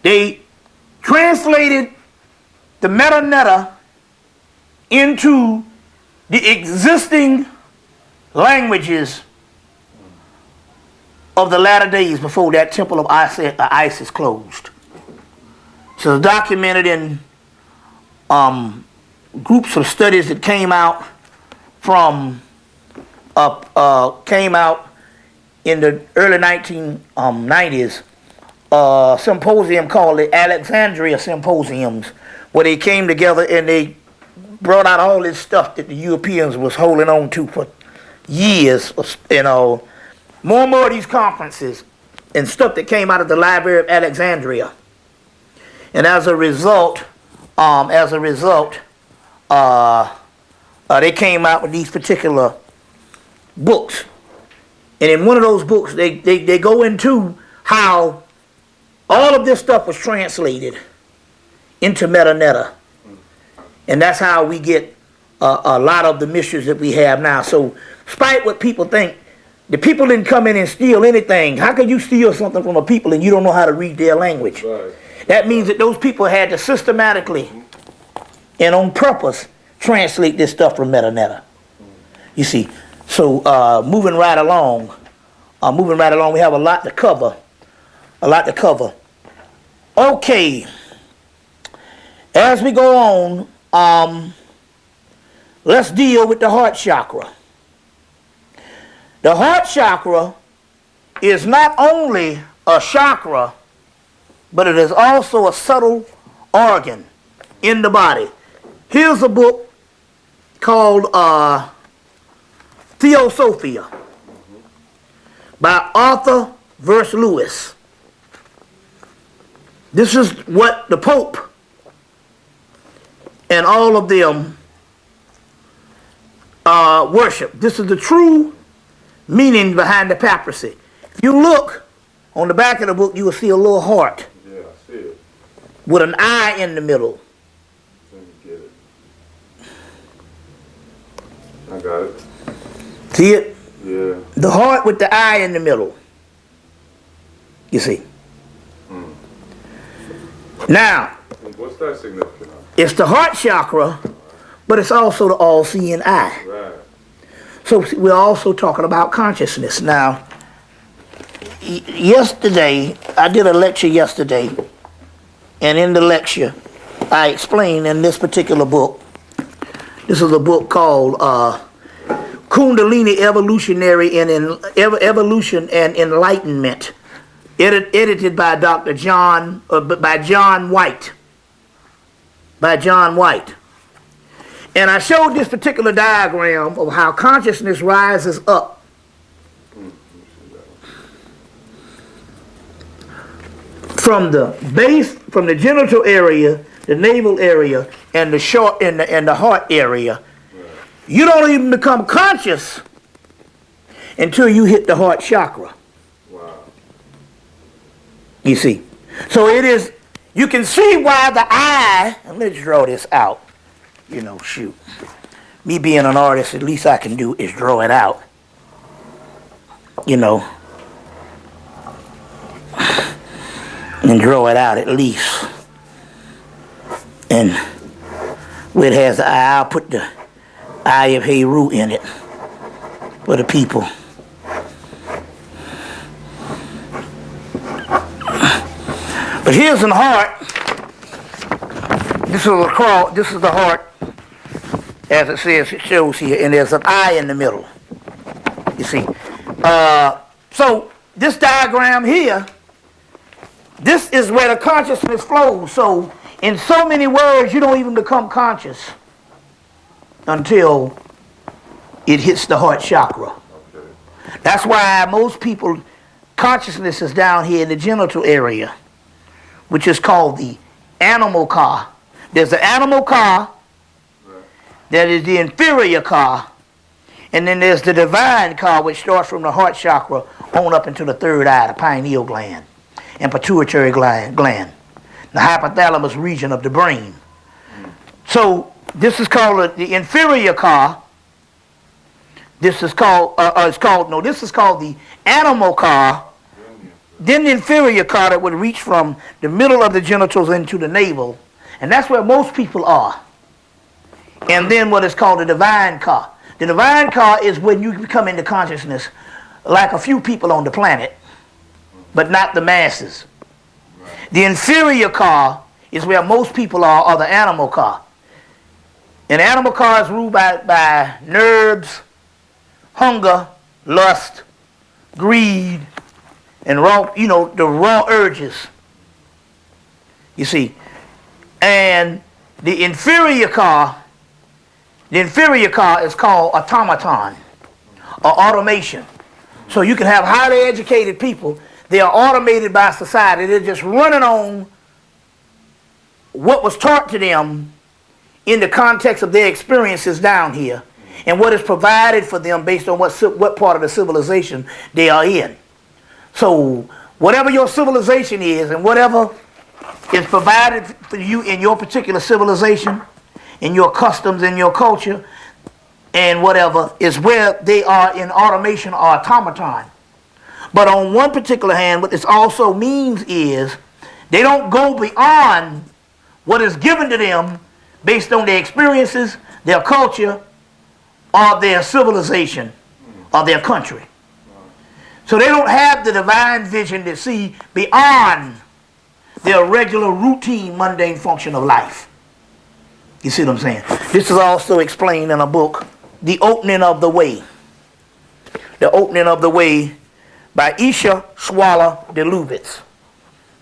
They translated the metanoia into the existing languages of the latter days before that temple of Isis closed. So it's documented in groups of studies that came out in the early 1990s. Symposium called the Alexandria Symposiums, where they came together and they brought out all this stuff that the Europeans was holding on to for years. More and more of these conferences and stuff that came out of the Library of Alexandria. And as a result, they came out with these particular books. And in one of those books, they go into how all of this stuff was translated into metanoia. And that's how we get a lot of the mysteries that we have now. So, despite what people think, the people didn't come in and steal anything. How can you steal something from a people and you don't know how to read their language? Right. That means that those people had to systematically and on purpose translate this stuff from metanoia. You see. So moving right along, we have a lot to cover. Okay. As we go on, let's deal with the heart chakra. The heart chakra is not only a chakra, but it is also a subtle organ in the body. Here's a book called Theosophia by Arthur Verse Lewis. This is what the Pope and all of them worship. This is the true meaning behind the papacy. If you look on the back of the book, you will see a little heart. Yeah, I see it. With an eye in the middle. Let me get it. I got it. See it? Yeah. The heart with the eye in the middle. You see? Now, what's that significant of? It's the heart chakra, but it's also the all-seeing eye. Right. So we're also talking about consciousness. Now, yesterday, I did a lecture yesterday, and in the lecture, I explained in this particular book, this is a book called Kundalini Evolution and Enlightenment, edited by John White. And I showed this particular diagram of how consciousness rises up from the base, from the genital area, the navel area, and the heart area. You don't even become conscious until you hit the heart chakra. Wow. You see. So it is, you can see why the eye, and let's draw this out. Shoot. Me being an artist, at least I can do is draw it out. And draw it out at least. And where it has the eye, I'll put the eye of Heru in it for the people. But here's an heart. This is the heart, as it shows here, and there's an eye in the middle. You see. So this diagram here, this is where the consciousness flows. So in so many words, you don't even become conscious until it hits the heart chakra. Okay. That's why most people, consciousness is down here in the genital area, which is called the animal car. There's the animal car, that is the inferior car, and then there's the divine car, which starts from the heart chakra on up into the third eye, the pineal gland, and pituitary gland, the hypothalamus region of the brain. So this is called the inferior car. This is called the animal car. then the inferior car that would reach from the middle of the genitals into the navel. And that's where most people are. And then what is called the divine car. The divine car is when you come into consciousness like a few people on the planet, but not the masses. The inferior car is where most people are, or the animal car. And the animal car is ruled by nerves, hunger, lust, greed, and raw, the raw urges. You see. And the inferior car is called automaton or automation. So you can have highly educated people. They are automated by society. They're just running on what was taught to them in the context of their experiences down here and what is provided for them based on what part of the civilization they are in. So whatever your civilization is and whatever is provided for you in your particular civilization, in your customs, in your culture, and whatever, is where they are in automation or automaton. But on one particular hand, what this also means is they don't go beyond what is given to them based on their experiences, their culture, or their civilization, or their country. So they don't have the divine vision to see beyond their regular, routine, mundane function of life. You see what I'm saying? This is also explained in a book, The Opening of the Way. The Opening of the Way by Isha Schwaller de Lubitz.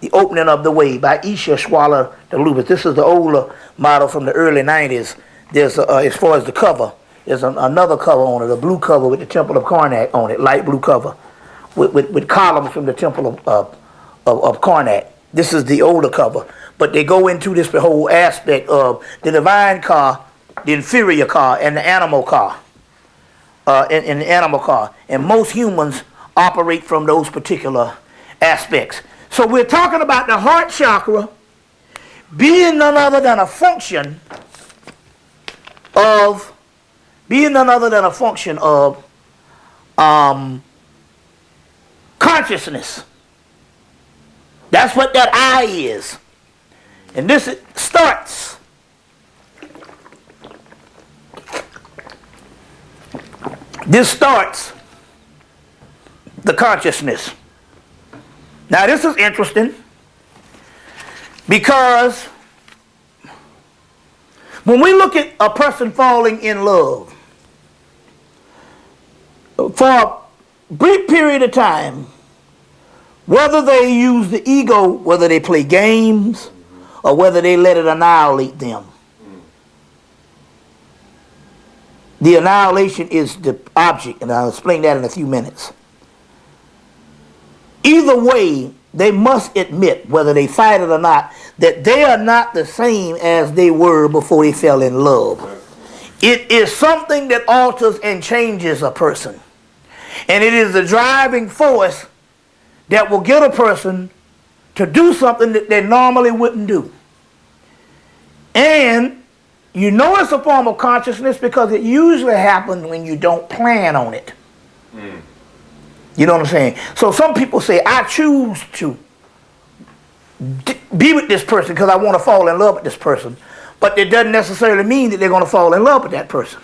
The Opening of the Way by Isha Schwaller de Lubitz. This is the older model from the early 90s. There's, as far as the cover, there's another cover on it, a blue cover with the Temple of Karnak on it, light blue cover, with columns from the Temple of Karnak. This is the older cover. But they go into this whole aspect of the divine car, the inferior car, and the animal car. In the animal car. And most humans operate from those particular aspects. So we're talking about the heart chakra being none other than a function of consciousness. That's what that eye is. And this starts the consciousness. Now this is interesting because when we look at a person falling in love, for a brief period of time, whether they use the ego, whether they play games, or whether they let it annihilate them, the annihilation is the object, and I'll explain that in a few minutes. Either way, they must admit, whether they fight it or not, that they are not the same as they were before they fell in love. It is something that alters and changes a person. And it is the driving force that will get a person to do something that they normally wouldn't do. And you know it's a form of consciousness because it usually happens when you don't plan on it. You know what I'm saying? So some people say, I choose to be with this person because I want to fall in love with this person. But it doesn't necessarily mean that they're going to fall in love with that person.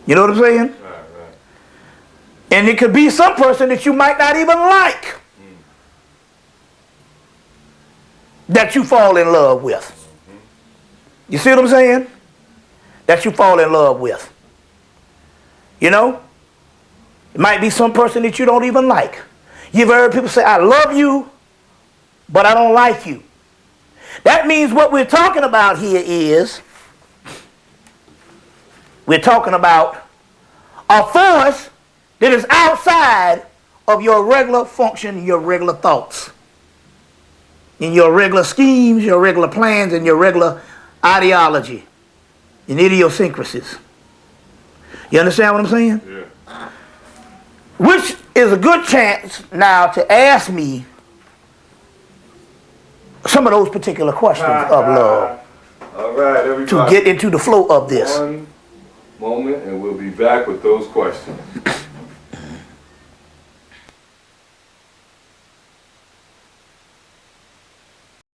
You know what I'm saying? Right. And it could be some person that you might not even like that you fall in love with. You see what I'm saying? That you fall in love with. You know? It might be some person that you don't even like. You've heard people say, I love you, but I don't like you. That means what we're talking about here is, we're talking about a force that is outside of your regular function, your regular thoughts, in your regular schemes, your regular plans, and your regular ideology, and idiosyncrasies. You understand what I'm saying? Yeah. Which is a good chance now to ask me some of those particular questions of love. All right, everybody. To get into the flow of this. One moment, and we'll be back with those questions.